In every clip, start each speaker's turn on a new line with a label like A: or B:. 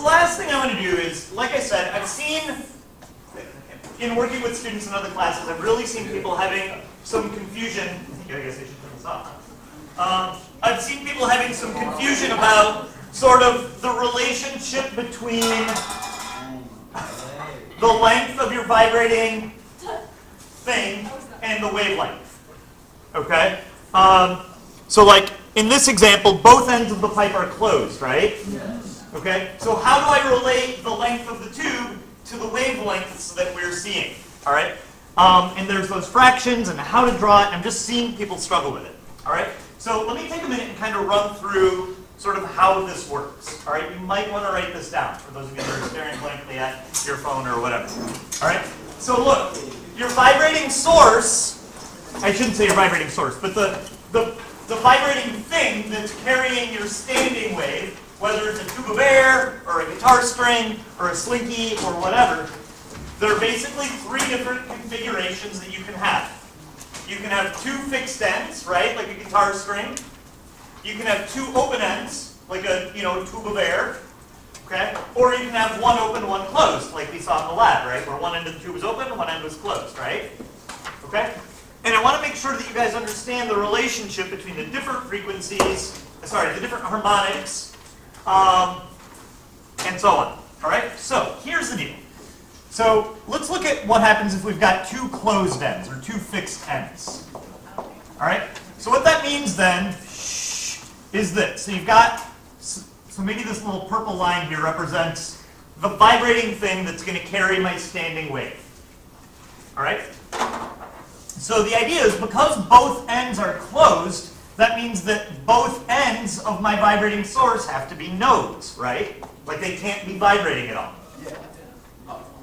A: last thing I want to do is, like I said, I've seen, in working with students in other classes, I've really seen people having some confusion. I guess I should turn this off. I've seen people having some confusion about sort of the relationship between the length of your vibrating thing and the wavelength. Okay? So like in this example, both ends of the pipe are closed, right?
B: Yes.
A: Okay? So how do I relate the length of the tube to the wavelengths that we're seeing? All right? And there's those fractions and how to draw it. I'm just seeing people struggle with it. All right? So let me take a minute and kind of run through sort of how this works. All right? You might want to write this down for those of you that are staring blankly at your phone or whatever. All right? So look, your vibrating source, I shouldn't say your vibrating source, but the vibrating thing that's carrying your standing wave, whether it's a tube of air or a guitar string or a slinky or whatever, there are basically three different configurations that you can have. You can have two fixed ends, right, like a guitar string. You can have two open ends, like a tube of air, okay? Or you can have one open, one closed, like we saw in the lab, right, where one end of the tube was open and one end was closed, right? Okay? And I want to make sure that you guys understand the relationship between the different frequencies, the different harmonics, and so on. All right? So here's the deal. So let's look at what happens if we've got two closed ends or two fixed ends. All right? So what that means then is this. So you've got, so maybe this little purple line here represents the vibrating thing that's going to carry my standing wave. All right? So the idea is because both ends are closed, that means that both ends of my vibrating source have to be nodes, right? Like they can't be vibrating at all.
B: Yeah.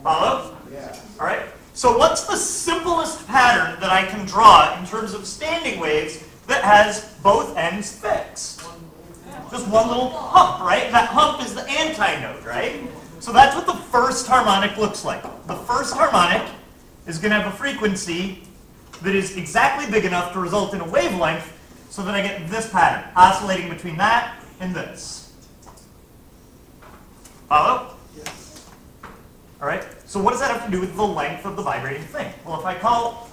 A: Follow?
B: Yeah.
A: All right? So what's the simplest pattern that I can draw in terms of standing waves that has both ends fixed? Just one little hump, right? That hump is the antinode, right? So that's what the first harmonic looks like. The first harmonic is going to have a frequency that is exactly big enough to result in a wavelength so that I get this pattern, oscillating between that and this. Follow?
B: Yes.
A: All right? So what does that have to do with the length of the vibrating thing? Well, if I call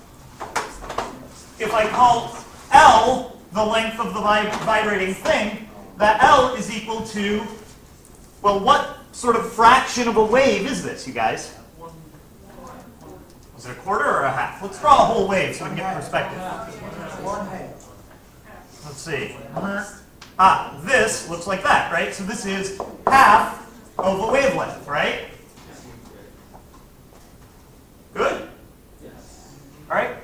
A: L the length of the vibrating thing, that L is equal to, well, what sort of fraction of a wave is this, you guys? Is it a quarter or a half? Let's draw a whole wave so we can get perspective.
B: 1/2.
A: Let's see. This looks like that, right? So this is half of a wavelength, right? Good? All right?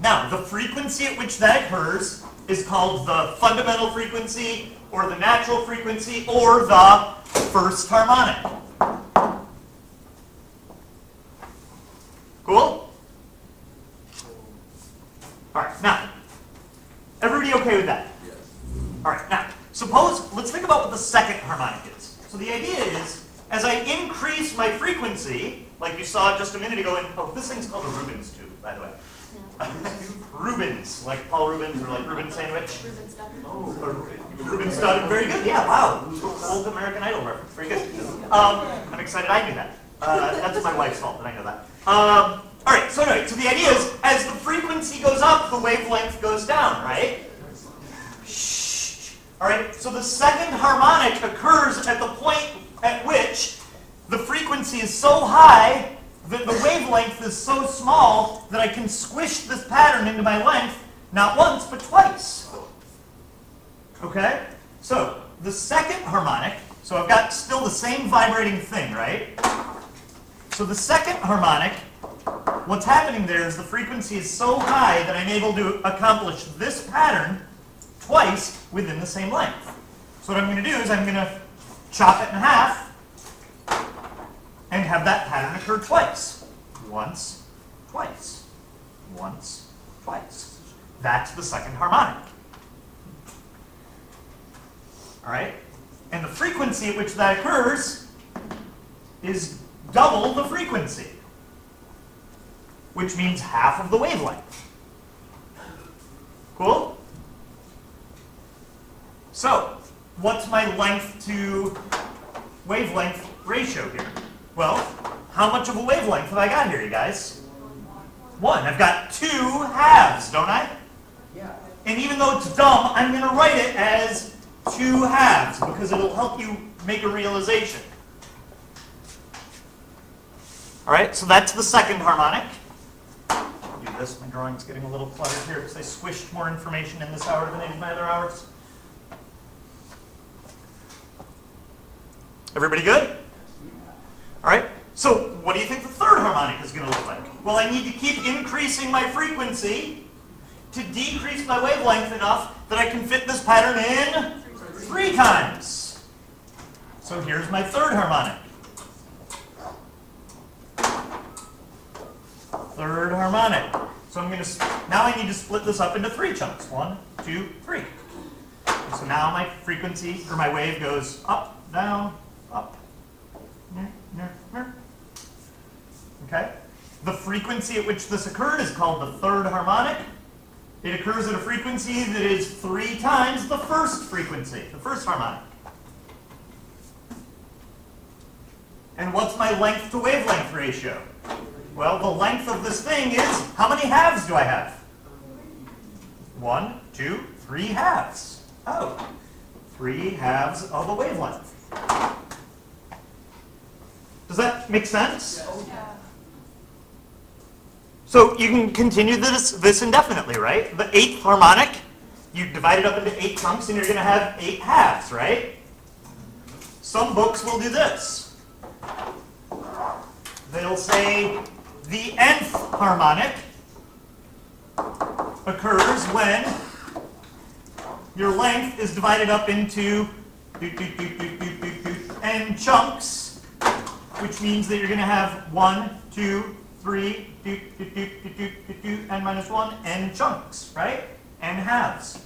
A: Now, the frequency at which that occurs is called the fundamental frequency, or the natural frequency, or the first harmonic. Cool? All right, now, everybody okay with that?
B: Yes.
A: All right, now, let's think about what the second harmonic is. So the idea is, as I increase my frequency, like you saw just a minute ago, this thing's called a Rubens tube, by the way. Rubens, like Paul Rubens or like Reuben sandwich. Reuben stud, very good, yeah, wow. Old American Idol reference, very good. I'm excited I knew that. That's my wife's fault that I know that. All right, so anyway, so the idea is, as the frequency goes up, the wavelength goes down, right? All right, so the second harmonic occurs at the point at which the frequency is so high that the wavelength is so small that I can squish this pattern into my length, not once, but twice. Okay? So, the second harmonic, so I've got still the same vibrating thing, right? So the second harmonic, what's happening there is the frequency is so high that I'm able to accomplish this pattern twice within the same length. So what I'm going to do is I'm going to chop it in half and have that pattern occur twice. Once, twice. Once, twice. That's the second harmonic. All right? And the frequency at which that occurs is double the frequency, which means half of the wavelength. Cool? So, what's my length to wavelength ratio here? Well, how much of a wavelength have I got here, you guys? 1. I've got 2 halves, don't I?
B: Yeah.
A: And even though it's dumb, I'm going to write it as 2 halves because it'll help you make a realization. All right, so that's the second harmonic. I'll do this. My drawing's getting a little cluttered here because I squished more information in this hour than I did my other hours. Everybody good? All right, so what do you think the third harmonic is going to look like? Well, I need to keep increasing my frequency to decrease my wavelength enough that I can fit this pattern in 3 times. So here's my third harmonic. Third harmonic. So now I need to split this up into 3 chunks. 1, 2, 3. And so now my frequency, or my wave goes up, down, up. Okay? The frequency at which this occurred is called the third harmonic. It occurs at a frequency that is 3 times the first frequency, the first harmonic. And what's my length to wavelength ratio? Well, the length of this thing is, how many halves do I have? 1, 2, 3 halves. Oh, 3 halves of a wavelength. Does that make sense?
B: Yeah.
A: So you can continue this indefinitely, right? The 8th harmonic, you divide it up into 8 chunks and you're going to have 8 halves, right? Some books will do this. They'll say the nth harmonic occurs when your length is divided up into n chunks, which means that you're going to have 1, 2, 3, n minus 1, n chunks, right? N halves.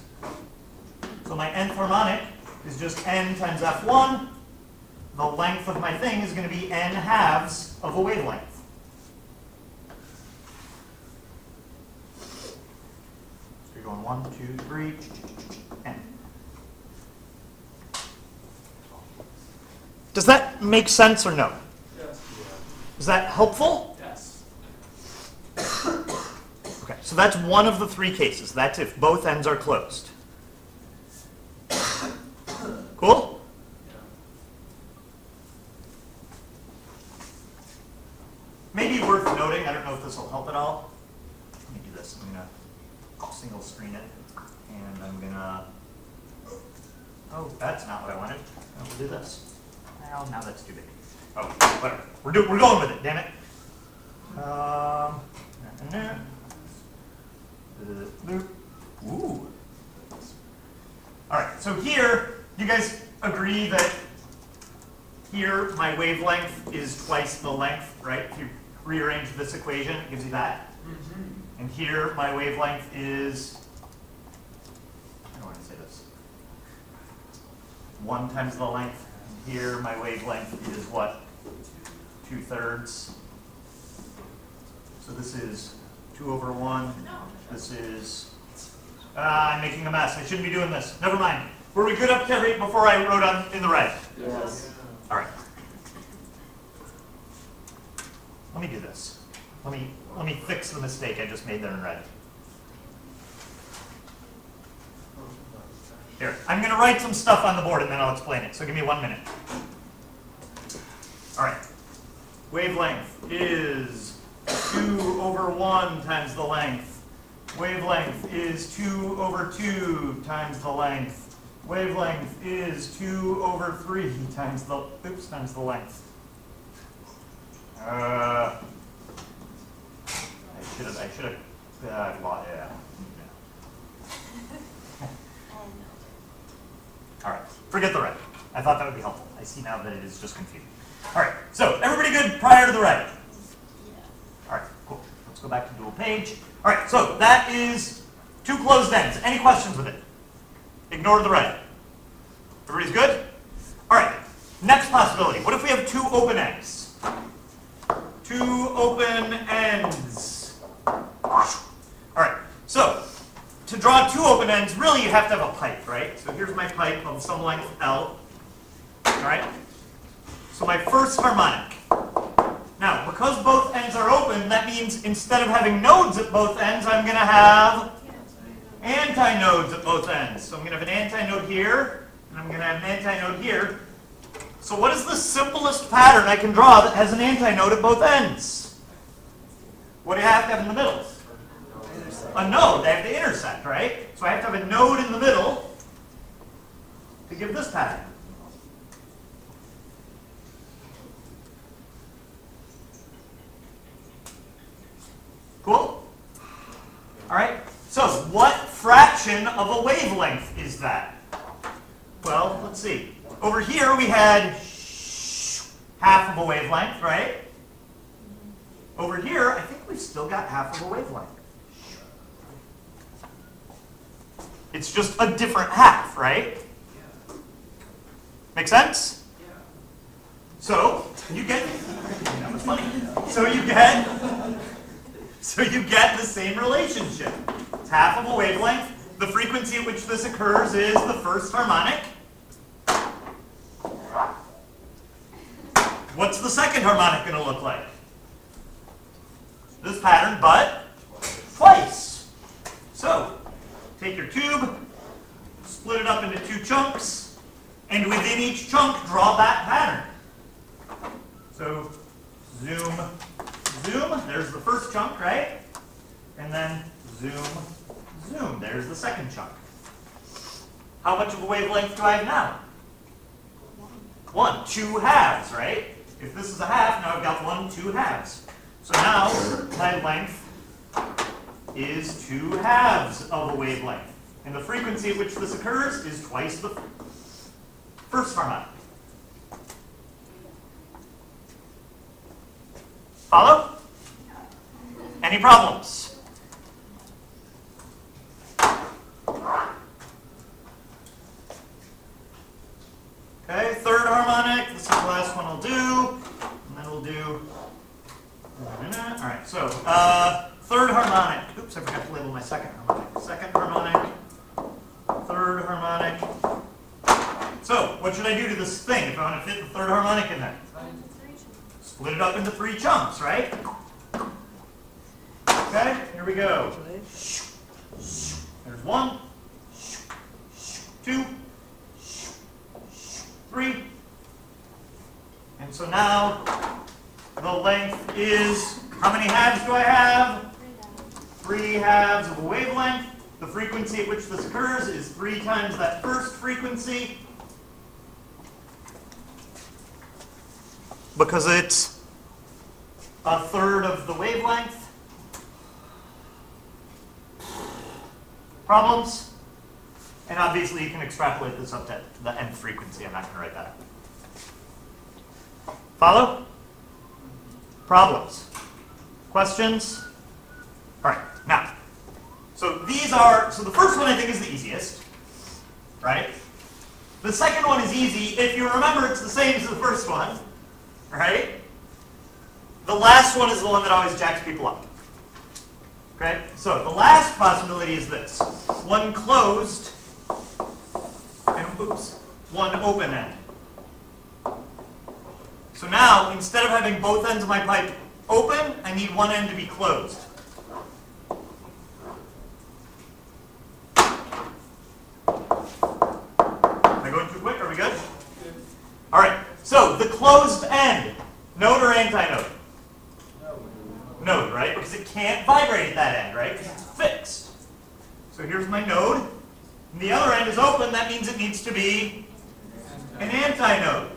A: So my nth harmonic is just n times f1. The length of my thing is going to be n halves of a wavelength. So you're going 1, 2, 3, n. Does that make sense or no?
B: Yes.
A: Is that helpful?
B: Yes.
A: Okay, so that's one of the 3 cases. That's if both ends are closed. Cool? Maybe worth noting, I don't know if this will help at all. Let me do this. I'm going to single screen it. And I'm going to... Oh, that's not what I wanted. We'll do this. Well, now that's too big. Oh, whatever. We're going with it, damn it. Ooh. All right, so here, you guys agree that here my wavelength is twice the length, right? If you rearrange this equation, it gives you that. Mm-hmm. And here my wavelength is, I don't want to say this, 1 times the length. And here my wavelength is what? 2/3. So this is 2 over 1. This is, I'm making a mess. I shouldn't be doing this. Never mind. Were we good up to every, before I wrote on in the red?
B: Yes.
A: All right. Let me do this. Let me fix the mistake I just made there in red. Here, I'm going to write some stuff on the board and then I'll explain it. So give me 1 minute. All right. Wavelength is 2 over 1 times the length. Wavelength is 2 over 2 times the length. Wavelength is 2 over 3 times the length. I should have, yeah. All right, forget the red. I thought that would be helpful. I see now that it is just confusing. All right, so everybody good prior to the red? All right, cool. Let's go back to dual page. All right, so that is 2 closed ends. Any questions with it? Ignore the red. Everybody's good? All right, next possibility. What if we have 2 open ends? 2 open ends. All right, so to draw 2 open ends, really you have to have a pipe, right? So here's my pipe of some length L. All right? first harmonic. Now, because both ends are open, that means instead of having nodes at both ends, I'm going to have antinodes at both ends. So I'm going to have an antinode here, and I'm going to have an antinode here. So what is the simplest pattern I can draw that has an antinode at both ends? What do you have to have in the middle? A node. They have to intersect, right? So I have to have a node in the middle to give this pattern. Cool? All right. So what fraction of a wavelength is that? Well, let's see. Over here we had half of a wavelength, right? Over here, I think we've still got half of a wavelength. It's just a different half, right? Make sense? So you get that was funny. So you get the same relationship. It's half of a wavelength. The frequency at which this occurs is the first harmonic. What's the second harmonic going to look like? This pattern, but twice. So, take your tube, split it up into two chunks, and within each chunk, draw that pattern. So, zoom, zoom, there's the first chunk, right? And then zoom, zoom, there's the second chunk. How much of a wavelength do I have now? One, 2 halves, right? If this is a half, now I've got 1, 2 halves. So now my length is 2 halves of a wavelength. And the frequency at which this occurs is twice the first harmonic. Follow? Any problems? Okay, third harmonic. This is the last one I'll do. And then we'll do... All right, so third harmonic. Oops, I forgot to label my second harmonic. Second harmonic, third harmonic. So, what should I do to this thing if I want to fit the third harmonic in there? Split it up into 3 chunks, right? Okay, here we go. There's 1, 2, 3. And so now the length is, how many halves do I have? 3 halves of a wavelength. The frequency at which this occurs is 3 times that first frequency. Because it's a third of the wavelength. Problems? And obviously you can extrapolate this up to the nth frequency. I'm not going to write that. Follow? Problems? Questions? All right, now, so the first one I think is the easiest, right? The second one is easy. If you remember, it's the same as the first one, right? The last one is the one that always jacks people up. Okay, so the last possibility is this. One closed, and oops, one open end. So now, instead of having both ends of my pipe open, I need one end to be closed. Am I going too quick? Are we good? All right, so the closed end, node or antinode? Node, right? Because it can't vibrate at that end, right? Because it's fixed. So here's my node. And the other end is open. That means it needs to be an antinode.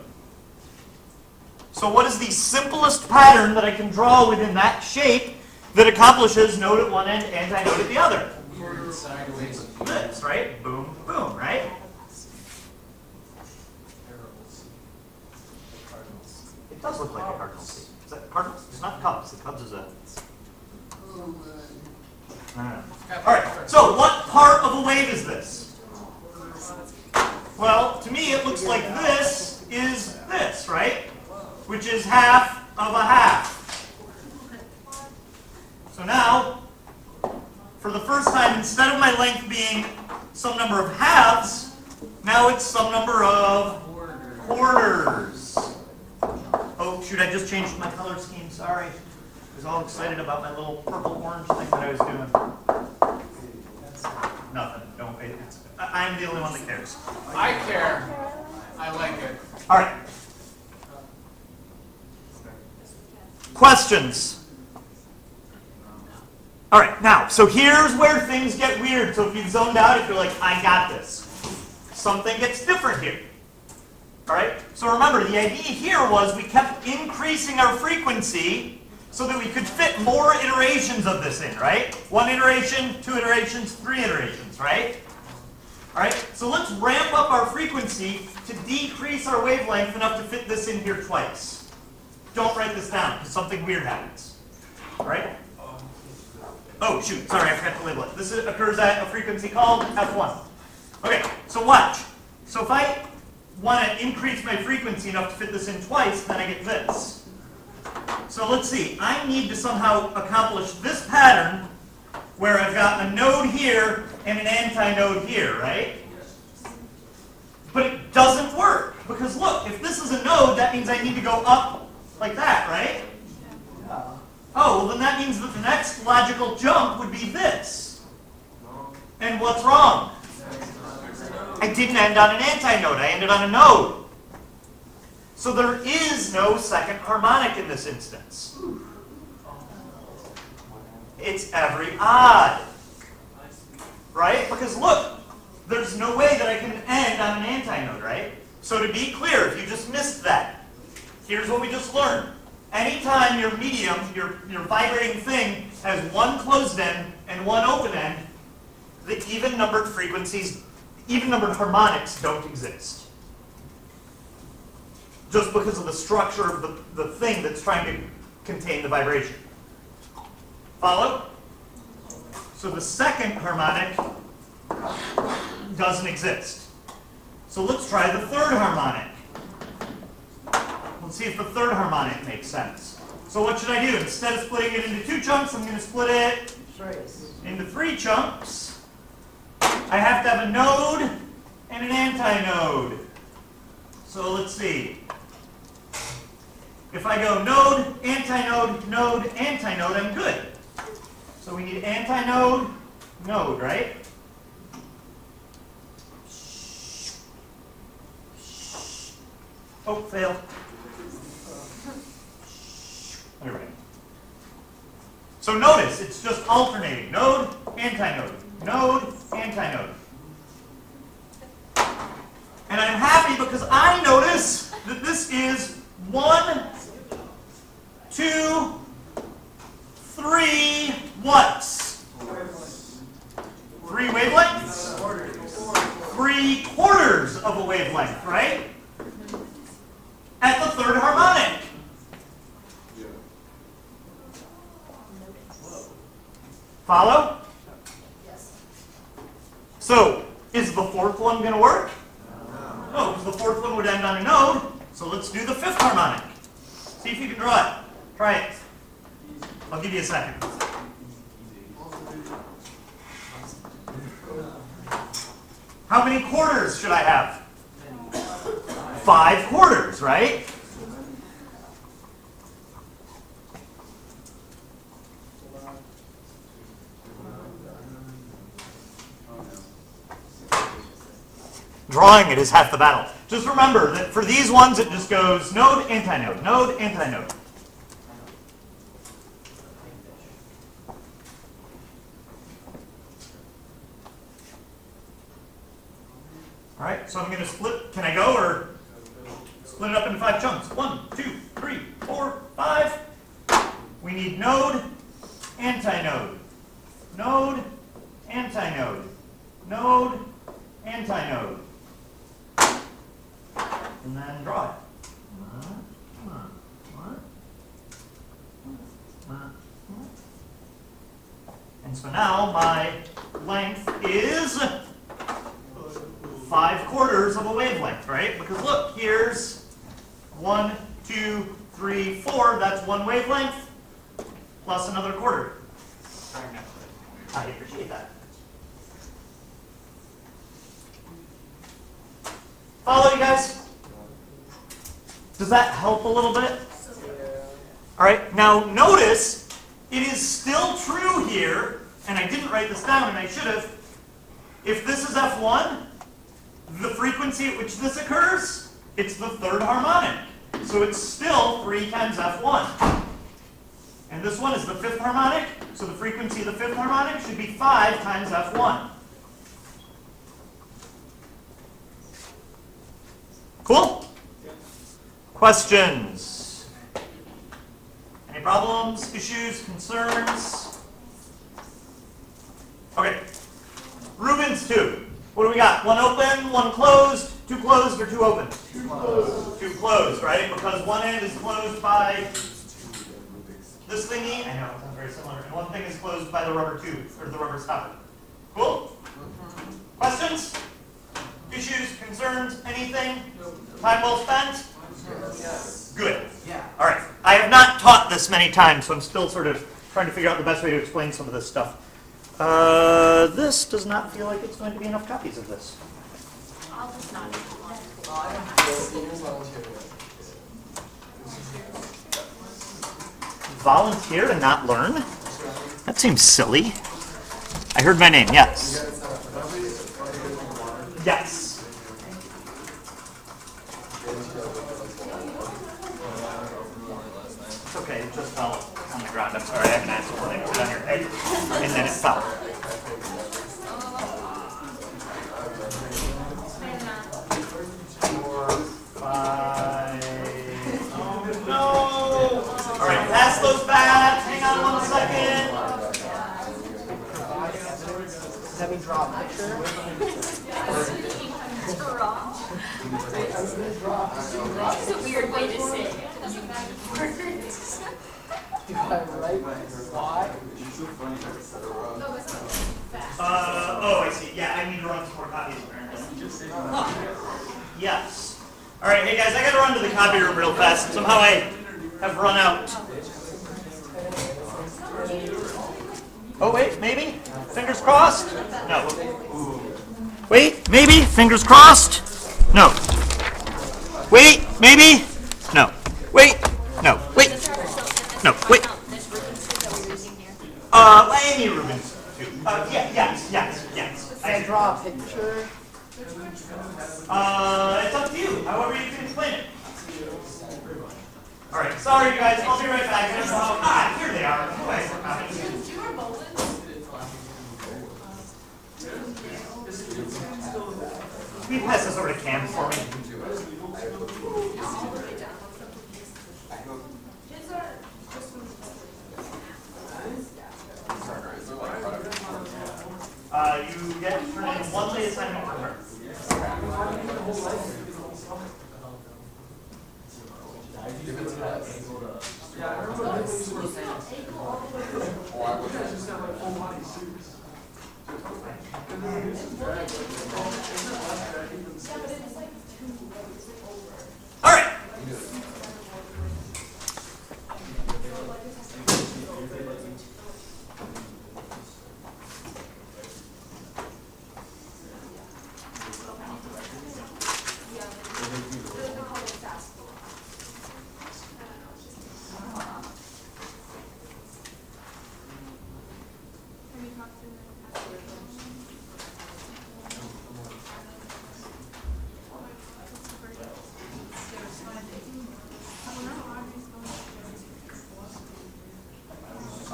A: So what is the simplest pattern that I can draw within that shape that accomplishes node at one end, antinode at the other?
B: Sideways.
A: This, right? Boom, boom, right? It does look like a cardinal C. Is that cardinals? It's not Cubs. The Cubs is a... All right, so what part of a wave is this? Well, to me it looks like this is this, right? Which is half of a half. So now, for the first time, instead of my length being some number of halves, now it's some number of quarters. shoot, I just changed my color scheme, sorry. I was all excited about my little purple-orange thing that I was doing. Nothing, don't, I'm the only one that cares.
B: I care. I like it.
A: All right. Questions? All right, now, so here's where things get weird. So if you've zoned out, if you're like, I got this, something gets different here. All right? So remember, the idea here was we kept increasing our frequency so that we could fit more iterations of this in, right? 1 iteration, 2 iterations, 3 iterations, right? All right, so let's ramp up our frequency to decrease our wavelength enough to fit this in here twice. Don't write this down, because something weird happens. All right? Oh, shoot, sorry, I forgot to label it. This occurs at a frequency called F1. Okay, so watch. So if I want to increase my frequency enough to fit this in twice, then I get this. So let's see, I need to somehow accomplish this pattern where I've got a node here and an antinode here, right? But it doesn't work, because look, if this is a node, that means I need to go up like that, right? Oh, well then that means that the next logical jump would be this. And what's wrong? I didn't end on an antinode, I ended on a node. So there is no second harmonic in this instance. It's every odd. Right? Because look, there's no way that I can end on an antinode, right? So to be clear, if you just missed that, here's what we just learned. Anytime your medium, your vibrating thing, has 1 closed end and 1 open end, the even-numbered frequencies, even-numbered harmonics don't exist. Just because of the structure of the thing that's trying to contain the vibration. Follow? So the second harmonic doesn't exist. So let's try the third harmonic. Let's see if the third harmonic makes sense. So what should I do? Instead of splitting it into 2 chunks, I'm going to split it into 3 chunks. I have to have a node and an antinode. So let's see. If I go node, antinode, node, antinode, I'm good. So we need antinode, node, right? Oh, failed. There we go. So notice, it's just alternating. Node, antinode, node, antinode. And I'm happy because I notice that this is 1, 2, 3 what's? 3 wavelengths? 3/4 of a wavelength, right? At the third harmonic. Follow? Yes. So, is the fourth one going to work? No, because the fourth one would end on a node. So let's do the fifth harmonic. See if you can draw it. Try it. I'll give you a second. How many quarters should I have? 5 quarters, right? Drawing it is half the battle. Just remember that for these ones, it just goes node, antinode, node, antinode. All right, so I'm going to split. Can I go or split it up into 5 chunks? 1, 2, 3, 4, 5. We need node, antinode, node, antinode, node, antinode. And then draw it. And so now my length is 5/4 of a wavelength, right? Because look, here's 1, 2, 3, 4. That's 1 wavelength plus another quarter. I appreciate that. Follow, you guys? Does that help a little bit? All right, now notice it is still true here, and I didn't write this down and I should have. If this is F1, the frequency at which this occurs, it's the third harmonic. So it's still 3 times F1. And this one is the fifth harmonic, so the frequency of the fifth harmonic should be 5 times F1. Cool? Questions? Any problems, issues, concerns? Okay. Rubin's tube. What do we got? 1 open, 1 closed, 2 closed, or 2 open?
C: 2 closed.
A: 2 closed, right? Because one end is closed by this thingy. I know, it sounds very similar. And one thing is closed by the rubber tube, or the rubber stopper. Cool? Questions? Issues, concerns, anything? Time well spent?
C: Yes.
A: Good.
C: Yeah.
A: All right. I have not taught this many times, so I'm still sort of trying to figure out the best way to explain some of this stuff. This does not feel like it's going to be enough copies of this.
D: I'll just not.
A: Volunteer to not learn? That seems silly. I heard my name, yes. Yes. It's okay, it just fell on the ground. I'm sorry, I haven't asked for it. Put it on your head, and then it fell. 4, 5. Oh no! All right, pass those back. Hang on 1 second.
C: Let me draw a picture.
D: That's a weird way to say it.
C: Do I write why?
A: Oh, I see. Yeah, I need to run some more copies apparently. Yes. All right, hey guys, I got to run to the copy room real fast. Somehow I have run out. Oh wait, maybe? Fingers crossed? No. Wait, maybe? Fingers crossed? No. Wait, maybe? No. Wait, no. Wait. No, wait. Any Rubens tube. Yes.
C: Can I draw a picture?
A: It's up to you. However you can explain it. All right, sorry you guys. I'll be right back. Here they are. You guys are coming. Can you pass this over to Cam for me? You get to turn in 1 late assignment per turn. All right.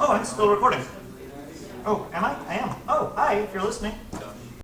A: Oh, I'm still recording. Oh, am I? I am. Oh, hi, if you're listening.